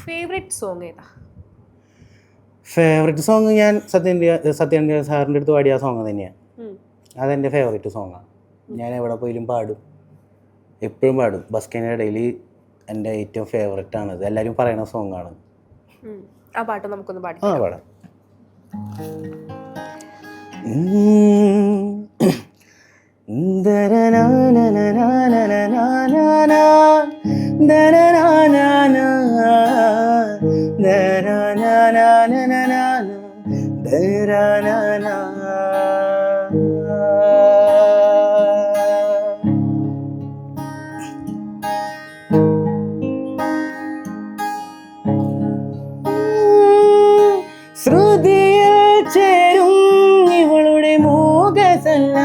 Favourite song ഏതാ? Favourite song ഞാൻ സത്യൻ സാറിൻ്റെ അടുത്ത് പാടിയ സോങ് തന്നെയാണ്. അതെൻ്റെ ഫേവറേറ്റ് സോങ്ങാണ്. ഞാൻ എവിടെ പോയാലും പാടും, എപ്പോഴും പാടും. ബസ്കിൻ്റെ ഇടയിൽ എൻ്റെ ഏറ്റവും ഫേവറേറ്റ് ആണത്. എല്ലാവരും പറയുന്ന സോങ്ങാണ്. ആ പാട്ട് നമുക്കൊന്ന് പാടി. പാടാം. ശ്രുതിയിൽ ചേരും ഇവളുടെ മോഹസല്ല